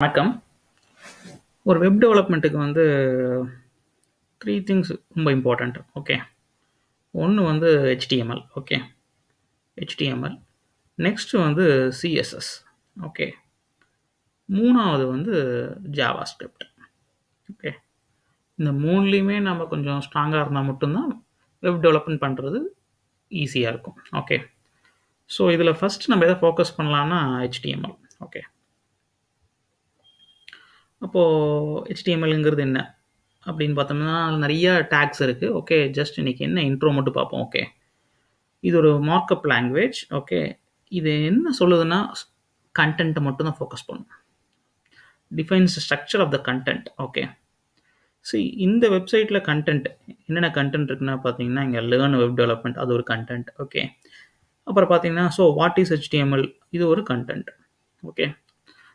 வணக்கம். ஒரு வெப் டெவலப்மெண்ட்டுக்கு வந்து 3 திங்ஸ் ரொம்ப இம்பார்ட்டன்ட். ஓகே. ஒண்ணு வந்து HTML. ஓகே. HTML. நெக்ஸ்ட் வந்து CSS. ஓகே. 3வது வந்து JavaScript. ஓகே. இந்த 3லயுமே நம்ம கொஞ்சம் ஸ்ட்ராங்கா இருந்தா மட்டும் தான் வெப் டெவலப்மெண்ட் பண்றது ஈஸியா இருக்கும். ஓகே. ஸோ இதுல ஃபர்ஸ்ட் நம்ம எத ஃபோக்கஸ் பண்ணலாம்னா HTML. ஓகே. அப்போ HTMLங்கிறது என்ன அப்படின்னு பார்த்தோம்னா நிறைய டேக்ஸ் இருக்கு. ஓகே, ஜஸ்ட் இன்னைக்கு என்ன இன்ட்ரோ மட்டும் பார்ப்போம். ஓகே, இது ஒரு மார்க்அப் லாங்குவேஜ். ஓகே, இது என்ன சொல்லுதுன்னா கண்டென்ட்டை மட்டும் தான் ஃபோக்கஸ் பண்ணும். Defines structure of the content. Okay, சி இந்த வெப்சைட்டில் கண்டென்ட் என்னென்ன கண்டென்ட் இருக்குன்னா பார்த்தீங்கன்னா இங்கே லேர்ன் வெப் டெவலப்மெண்ட் அது ஒரு கண்டென்ட். ஓகே, அப்புறம் பார்த்தீங்கன்னா ஸோ வாட் இஸ் HTML இது ஒரு கண்டென்ட். ஓகே,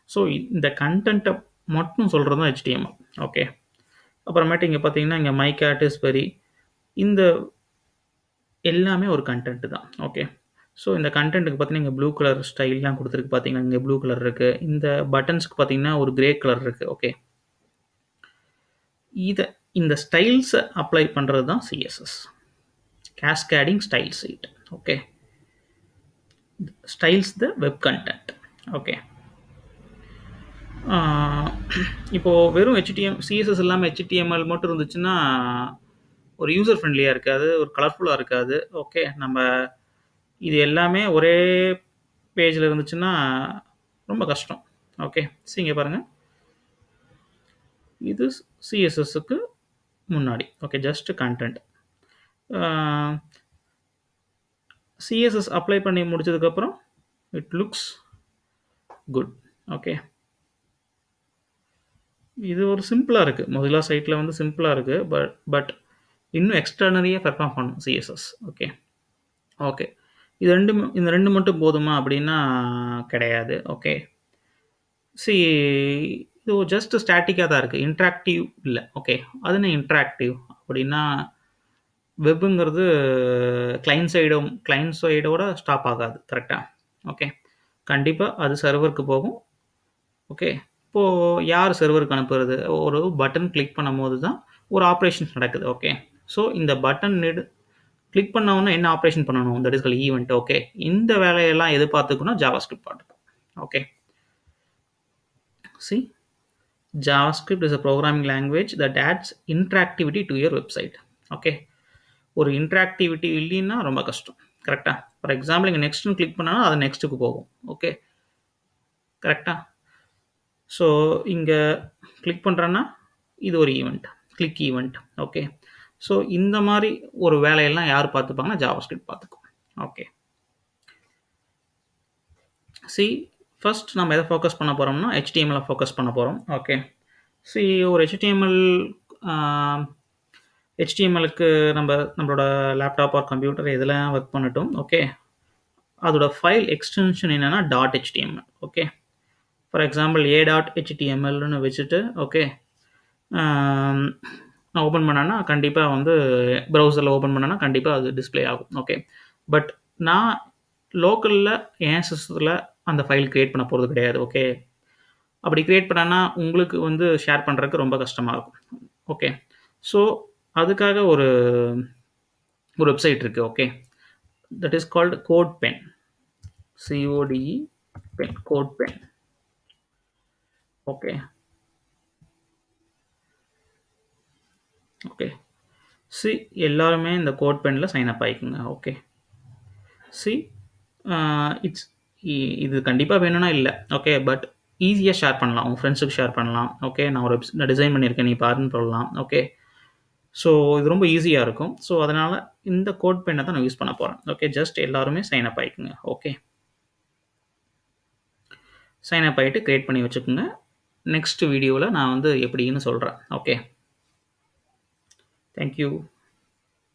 ஸோ இந்த கண்டென்ட்டை மட்டும் சொல்கிறது தான் HTML. ஓகே, அப்புறமேட்டு இங்கே பார்த்தீங்கன்னா இங்கே மை கேட் இஸ் வெரி இந்த எல்லாமே ஒரு கண்டென்ட் தான். ஓகே, ஸோ இந்த கண்டென்ட்டுக்கு பார்த்தீங்கன்னா இங்கே ப்ளூ கலர் ஸ்டைல்லாம் கொடுத்துருக்கு. பார்த்தீங்கன்னா இங்கே ப்ளூ கலர் இருக்குது. இந்த பட்டன்ஸ்க்கு பார்த்தீங்கன்னா ஒரு கிரே கலர் இருக்குது. ஓகே, இந்த ஸ்டைல்ஸை அப்ளை பண்ணுறது தான் CSS, cascading style sheet. Okay, styles the web content. Okay, இப்போது வெறும் CSS இல்லாமல் HTML மட்டும் இருந்துச்சுன்னா ஒரு யூசர் ஃப்ரெண்ட்லியாக இருக்காது, ஒரு கலர்ஃபுல்லாக இருக்காது. ஓகே, நம்ம இது எல்லாமே ஒரே பேஜில் இருந்துச்சுன்னா ரொம்ப கஷ்டம். ஓகே, இங்கே பாருங்கள், இது CSSக்கு முன்னாடி. Okay, just content. CSS apply பண்ணி முடிச்சதுக்கப்புறம் இட் லுக்ஸ் குட். ஓகே, இது ஒரு சிம்பிளாக இருக்குது. மொசில்லா சைட்டில் வந்து சிம்பிளாக இருக்குது. பட் இன்னும் எக்ஸ்ட்ரானரியாக பெர்ஃபார்ம் பண்ணும் CSS. ஓகே ஓகே, இந்த ரெண்டு மட்டும் போதுமா அப்படின்னா கிடையாது. ஓகே, சி இது ஜஸ்ட் ஸ்டாட்டிக்காக தான் இருக்குது, இன்ட்ராக்டிவ் இல்லை. ஓகே, அது என்ன இன்ட்ராக்டிவ் அப்படின்னா வெப்புங்கிறது கிளைண்ட் சைடோட ஸ்டாப் ஆகாது. கரெக்டாக? ஓகே, கண்டிப்பாக அது சர்வருக்கு போகும். ஓகே, இப்போது யார் சர்வருக்கு அனுப்புறது? ஒரு பட்டன் கிளிக் பண்ணும் போது தான் ஒரு ஆப்ரேஷன் நடக்குது. ஓகே, ஸோ இந்த பட்டன் கிளிக் பண்ணவொன்னே என்ன ஆப்ரேஷன் பண்ணணும்? That is called event. Okay, இந்த வேலையெல்லாம் எது பார்த்துக்கணும்? JavaScript பார்த்துக்கும். Okay, see, JavaScript is a programming language that adds interactivity to your website. Okay, ஒரு இன்ட்ராக்டிவிட்டி இல்லைன்னா ரொம்ப கஷ்டம். கரெக்டாக? ஃபார் எக்ஸாம்பிள் இங்கே நெக்ஸ்ட்னு கிளிக் பண்ணாலும் அது நெக்ஸ்ட்டுக்கு போகும். ஓகே, கரெக்டாக? ஸோ இங்கே கிளிக் பண்ணுறேன்னா இது ஒரு event, click event. Okay, so இந்த மாதிரி ஒரு வேலையெல்லாம் யார் பார்த்துப்பாங்கன்னா JavaScript பார்த்துக்கும். ஓகே, சி ஃபர்ஸ்ட் நம்ம எதை ஃபோக்கஸ் பண்ண போகிறோம்னா HTML ஃபோக்கஸ் பண்ண போகிறோம். ஓகே, சி ஒரு HTMLக்கு நம்மளோட லேப்டாப் ஆர் கம்ப்யூட்டர் எதெல்லாம் ஒர்க் பண்ணட்டும். ஓகே, அதோட ஃபைல் எக்ஸ்டென்ஷன் என்னென்னா .html. ஓகே, ஃபார் எக்ஸாம்பிள் a.htmlனு வச்சுட்டு ஓகே நான் ஓப்பன் பண்ணேன்னா கண்டிப்பாக வந்து ப்ரௌசரில் ஓப்பன் பண்ணேன்னா கண்டிப்பாக அது டிஸ்பிளே ஆகும். ஓகே, பட் நான் லோக்கலில் என் சிஸ்டத்தில் அந்த ஃபைல் க்ரியேட் பண்ண போகிறது கிடையாது. ஓகே, அப்படி க்ரியேட் பண்ணனா உங்களுக்கு வந்து ஷேர் பண்ணுறதுக்கு ரொம்ப கஷ்டமாக இருக்கும். ஓகே, ஸோ அதுக்காக ஒரு வெப்சைட் இருக்குது. Okay, that is called CodePen. CODE pen, CodePen. Okay okay, see எல்லாருமே இந்த CodePenல சைன் அப் ஆகிக்குங்க. ஓகே, சி இட்ஸ் இது கண்டிப்பாக வேணும்னா இல்லை. ஓகே, பட் ஈஸியாக ஷேர் பண்ணலாம், உங்கள் ஃப்ரெண்ட்ஸுக்கு ஷேர் பண்ணலாம். ஓகே, நான் ஒரு டிசைன் பண்ணியிருக்கேன், நீ பாருன்னு சொல்லலாம். ஓகே, ஸோ இது ரொம்ப ஈஸியாக இருக்கும். ஸோ அதனால் இந்த CodePenனை தான் நான் யூஸ் பண்ண போகிறேன். ஓகே, ஜஸ்ட் எல்லாருமே சைன் அப் ஆகிக்குங்க. ஓகே, சைன் அப் ஆகிட்டு க்ரியேட் பண்ணி வச்சுக்கோங்க. நெக்ஸ்ட் வீடியோவில் நான் வந்து எப்படின்னு சொல்கிறேன். Okay, thank you.